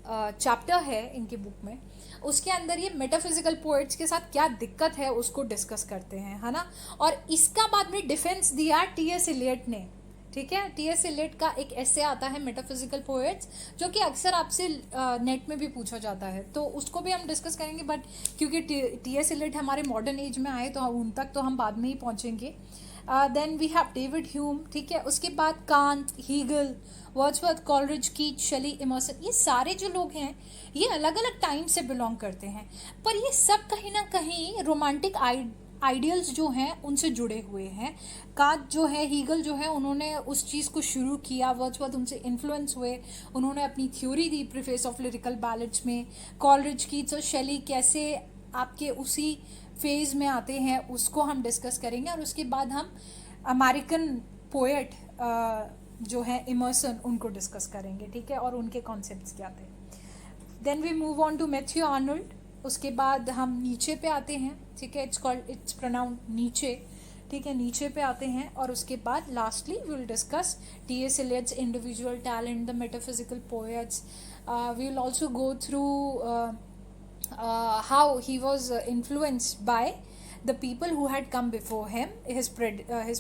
[SPEAKER 1] चैप्टर है इनकी बुक में, उसके अंदर ये मेटाफिजिकल पोएट्स के साथ क्या दिक्कत है उसको डिस्कस करते हैं, है ना। और इसका बाद में डिफेंस दिया टी.एस. इलियट ने, ठीक है। टी.एस. इलियट का एक ऐसे आता है मेटाफिजिकल पोएट्स, जो कि अक्सर आपसे नेट में भी पूछा जाता है, तो उसको भी हम डिस्कस करेंगे। बट क्योंकि टी.एस. इलियट हमारे मॉडर्न एज में आए तो उन तक तो हम बाद में ही पहुंचेंगे। Then we have David Hume, ठीक है। उसके बाद कांट, हीगल, वर्ड्सवर्थ, कॉलरिज, कीट, शेली, इमर्सन, ये सारे जो लोग हैं ये अलग अलग टाइम से बिलोंग करते हैं, पर ये सब कहीं ना कहीं रोमांटिक आइडियल्स जो हैं उनसे जुड़े हुए हैं। कांट जो है, हीगल जो है, उन्होंने उस चीज़ को शुरू किया, वर्ड्सवर्थ उनसे इन्फ्लुएंस हुए, उन्होंने अपनी theory the preface of lyrical ballads में। कॉलरिज, कीट्स और शेली कैसे आपके उसी फेज में आते हैं उसको हम डिस्कस करेंगे। और उसके बाद हम अमेरिकन पोएट जो है इमर्सन, उनको डिस्कस करेंगे, ठीक है, और उनके कॉन्सेप्ट्स क्या थे। Then we move on to Matthew Arnold. उसके बाद हम नीचे पे आते हैं, ठीक है, इट्स प्रोनाउंड नीचे, ठीक है, नीचे पे आते हैं। और उसके बाद lastly we will discuss T S. Eliot's individual talent, the metaphysical poets. We will also go through how he was influenced by the people who had come before him, his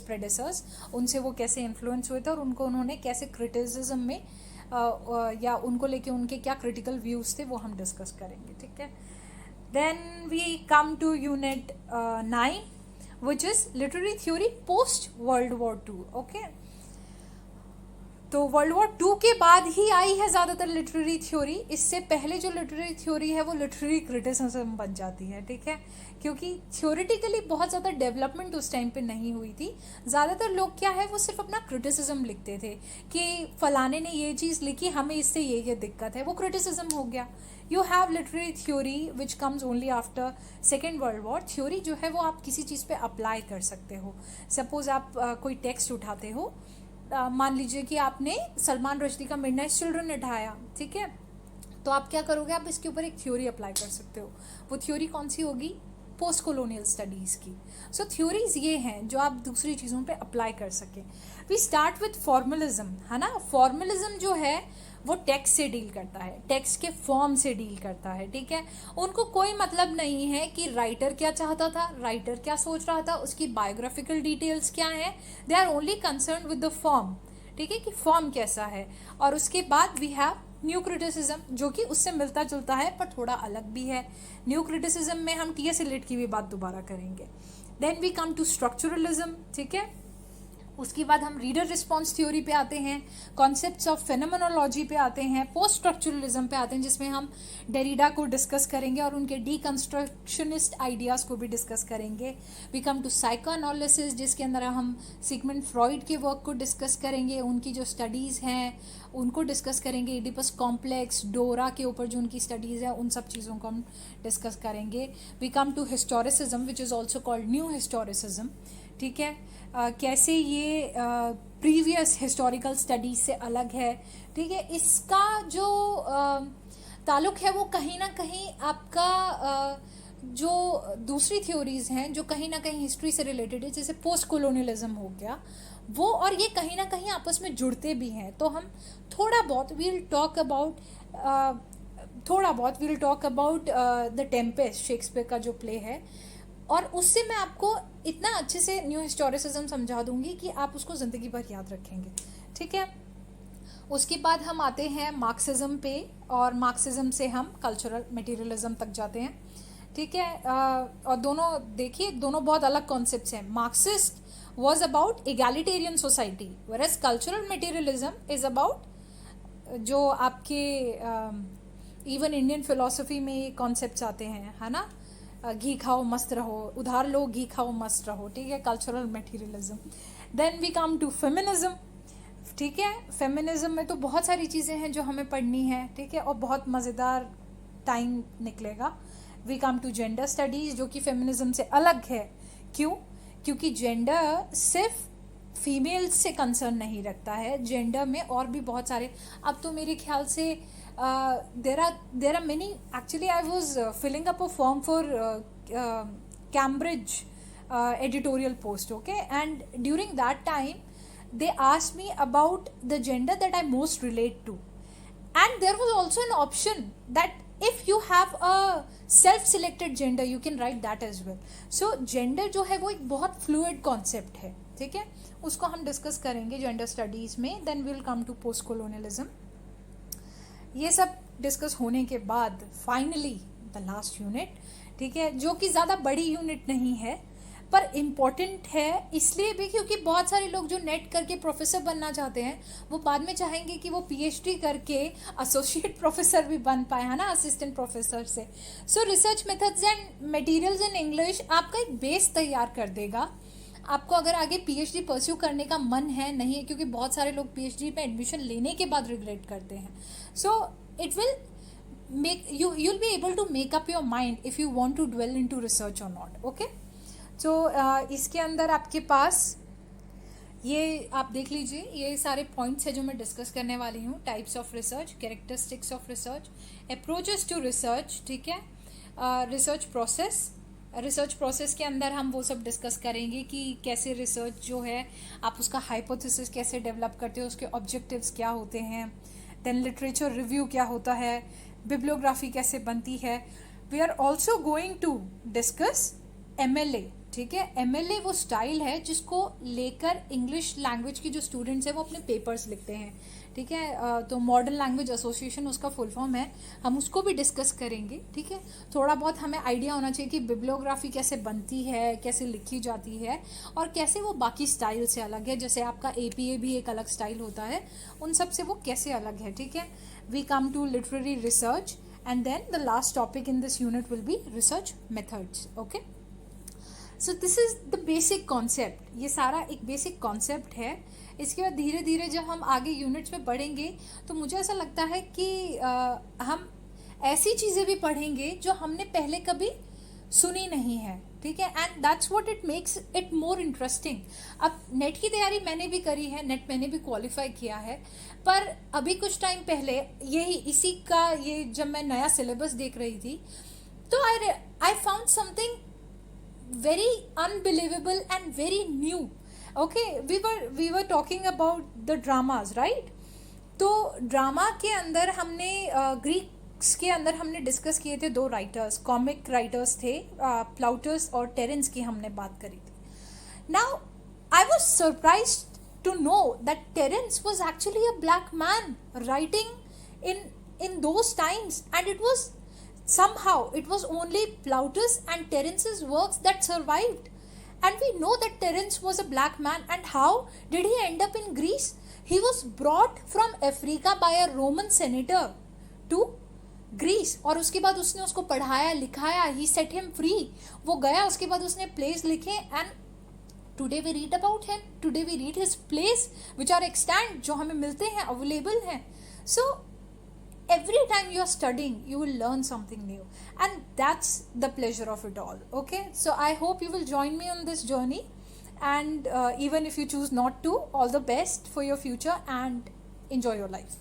[SPEAKER 1] predecessors, उनसे वो कैसे इन्फ्लुएंस हुए थे और उनको उन्होंने कैसे criticism में या उनको लेके उनके क्या क्रिटिकल व्यूज थे वो हम डिस्कस करेंगे, ठीक है। Then we come to unit 9 which is literary theory post world war 2, okay. तो वर्ल्ड वॉर 2 के बाद ही आई है ज़्यादातर लिटरेरी थ्योरी। इससे पहले जो लिटरेरी थ्योरी है वो लिटरेरी क्रिटिसिज्म बन जाती है, ठीक है, क्योंकि थ्योरेटिकली बहुत ज़्यादा डेवलपमेंट उस टाइम पे नहीं हुई थी। ज़्यादातर लोग क्या है वो सिर्फ अपना क्रिटिसिज्म लिखते थे कि फलाने ने ये चीज़ लिखी, हमें इससे ये दिक्कत है, वो क्रिटिसिज्म हो गया। You have literary theory which comes only after second world war. Theory जो है वो आप किसी चीज़ पे अप्लाई कर सकते हो। सपोज आप कोई टेक्स्ट उठाते हो, मान लीजिए कि आपने सलमान रुश्दी का मिडनाइट चिल्ड्रन उठाया, ठीक है, तो आप क्या करोगे, आप इसके ऊपर एक थ्योरी अप्लाई कर सकते हो। वो थ्योरी कौन सी होगी, पोस्ट कॉलोनियल स्टडीज़ की। सो थ्योरीज ये हैं जो आप दूसरी चीज़ों पे अप्लाई कर सकें। वी स्टार्ट विथ फॉर्मलिज्म, है ना। फॉर्मलिज्म जो है वो टेक्स्ट से डील करता है, टेक्स्ट के फॉर्म से डील करता है, ठीक है। उनको कोई मतलब नहीं है कि राइटर क्या चाहता था, राइटर क्या सोच रहा था, उसकी बायोग्राफिकल डिटेल्स क्या है। They are only concern with the form, ठीक है, कि फॉर्म कैसा है। और उसके बाद वी हैव न्यू क्रिटिसिज्म, जो कि उससे मिलता जुलता है पर थोड़ा अलग भी है। न्यू क्रिटिसिज्म में हम टी.एस. इलियट की भी बात दोबारा करेंगे। Then we come to structuralism, ठीक है। उसके बाद हम रीडर रिस्पॉन्स थ्योरी पे आते हैं, कॉन्सेप्ट्स ऑफ फेनोमेनोलॉजी पे आते हैं, पोस्ट स्ट्रक्चरलिज्म पे आते हैं, जिसमें हम डेरिडा को डिस्कस करेंगे और उनके डीकंस्ट्रक्शनिस्ट आइडियाज़ को भी डिस्कस करेंगे। वी कम टू साइकोएनालिसिस, जिसके अंदर हम सिगमंड फ्रॉइड के वर्क को डिस्कस करेंगे, उनकी जो स्टडीज़ हैं उनको डिस्कस करेंगे। इडिपस कॉम्प्लेक्स, डोरा के ऊपर जो उनकी स्टडीज़ है उन सब चीज़ों को हम डिस्कस करेंगे। We come to historicism which is also called new historicism, ठीक है। कैसे ये प्रीवियस हिस्टोरिकल स्टडीज से अलग है, ठीक है। इसका जो ताल्लुक है वो कहीं ना कहीं आपका जो दूसरी थ्योरीज हैं जो कहीं ना कहीं हिस्ट्री से रिलेटेड है, जैसे पोस्ट कॉलोनियलिज्म हो गया वो, और ये कहीं ना कहीं आपस में जुड़ते भी हैं। तो हम थोड़ा बहुत we'll talk about the Tempest, Shakespeare का जो प्ले है, और उससे मैं आपको इतना अच्छे से न्यू हिस्टोरिसिज्म समझा दूंगी कि आप उसको ज़िंदगी भर याद रखेंगे, ठीक है। उसके बाद हम आते हैं मार्क्सिज्म पे, और मार्क्सिज्म से हम कल्चरल मटेरियलिज्म तक जाते हैं, ठीक है। और दोनों देखिए, दोनों बहुत अलग कॉन्सेप्ट्स हैं। Marxist was about egalitarian society, whereas cultural materialism is about जो आपके इवन इंडियन फिलोसफी में ये कॉन्सेप्ट्स आते हैं, है ना, घी खाओ मस्त रहो, उधार लो घी खाओ मस्त रहो, ठीक है, cultural materialism. Then we come to feminism, ठीक है। फेमिनिज्म में तो बहुत सारी चीज़ें हैं जो हमें पढ़नी है, ठीक है, और बहुत मज़ेदार टाइम निकलेगा। We come to gender studies, जो कि फेमिनिज्म से अलग है। क्यों? क्योंकि जेंडर सिर्फ फीमेल्स से कंसर्न नहीं रखता है, जेंडर में और भी बहुत सारे, अब तो मेरे ख्याल से there are many, actually I was filling up a form for Cambridge editorial post, okay, and during that time they asked me about the gender that I most relate to, and there was also an option that if you have a self selected gender you can write that as well. So gender जो है वो एक बहुत fluid concept है, ठीक है, उसको हम डिस्कस करेंगे जेंडर स्टडीज में. Then will come to post colonialism. ये सब डिस्कस होने के बाद फाइनली द लास्ट यूनिट, ठीक है, जो कि ज़्यादा बड़ी यूनिट नहीं है पर इम्पॉर्टेंट है इसलिए भी क्योंकि बहुत सारे लोग जो नेट करके प्रोफेसर बनना चाहते हैं वो बाद में चाहेंगे कि वो पीएचडी करके एसोसिएट प्रोफेसर भी बन पाए, है ना, असिस्टेंट प्रोफेसर से. सो research methods and materials in English आपका एक बेस तैयार कर देगा. आपको अगर आगे पीएचडी परस्यू करने का मन है, नहीं है, क्योंकि बहुत सारे लोग पीएचडी में एडमिशन लेने के बाद रिग्रेट करते हैं. So it will make you'll be able to make up your mind if you want to dwell into research or not. Okay. तो इसके अंदर आपके पास ये आप देख लीजिए, ये सारे पॉइंट्स है जो मैं डिस्कस करने वाली हूँ. Types of research, characteristics of research, approaches to research, ठीक है, रिसर्च प्रोसेस के अंदर हम वो सब डिस्कस करेंगे कि कैसे रिसर्च जो है आप उसका हाइपोथेसिस कैसे डेवलप करते हो, उसके ऑब्जेक्टिव्स क्या होते हैं. देन लिटरेचर रिव्यू क्या होता है, बिब्लियोग्राफी कैसे बनती है. We are also going to discuss MLA, ठीक है. MLA वो स्टाइल है जिसको लेकर इंग्लिश लैंग्वेज की जो स्टूडेंट्स हैं वो अपने पेपर्स लिखते हैं, ठीक है. तो मॉडर्न लैंग्वेज एसोसिएशन उसका फुल फॉर्म है, हम उसको भी डिस्कस करेंगे, ठीक है. थोड़ा बहुत हमें आइडिया होना चाहिए कि बिब्लियोग्राफी कैसे बनती है, कैसे लिखी जाती है और कैसे वो बाकी स्टाइल से अलग है. जैसे आपका APA भी एक अलग स्टाइल होता है, उन सब से वो कैसे अलग है, ठीक है. We come to literary research and then the last topic in this unit will be research methods. Okay. So this is the basic concept. ये सारा एक बेसिक कॉन्सेप्ट है. इसके बाद धीरे धीरे जब हम आगे यूनिट्स में पढ़ेंगे तो मुझे ऐसा लगता है कि हम ऐसी चीज़ें भी पढ़ेंगे जो हमने पहले कभी सुनी नहीं है, ठीक है. And that's what it makes it more interesting. अब नेट की तैयारी मैंने भी करी है, नेट मैंने भी क्वालिफाई किया है, पर अभी कुछ टाइम पहले यही इसी का ये जब मैं नया सिलेबस देख रही थी तो I found something very unbelievable and very new. Okay, we were talking about the dramas, right? तो ड्रामा के अंदर हमने ग्रीक्स के अंदर हमने डिस्कस किए थे 2 राइटर्स, कॉमिक राइटर्स थे, प्लाउटस और टेरेंस की हमने बात करी थी. Now I was surprised to know that Terence was actually a black man writing in those times, and it was somehow it was only Plautus and Terence's works that survived. And we know that Terence was a black man. And how did he end up in Greece? He was brought from Africa by a Roman senator to Greece. और उसके बाद उसने उसको पढ़ाया लिखाया. He set him free. वो गया, उसके बाद उसने plays लिखे and today we read about him. Today we read his plays which are extant, जो हमें मिलते हैं, available हैं. So every time you are studying you will learn something new, and that's the pleasure of it all. Okay, so I hope you will join me on this journey, and even if you choose not to, all the best for your future and enjoy your life.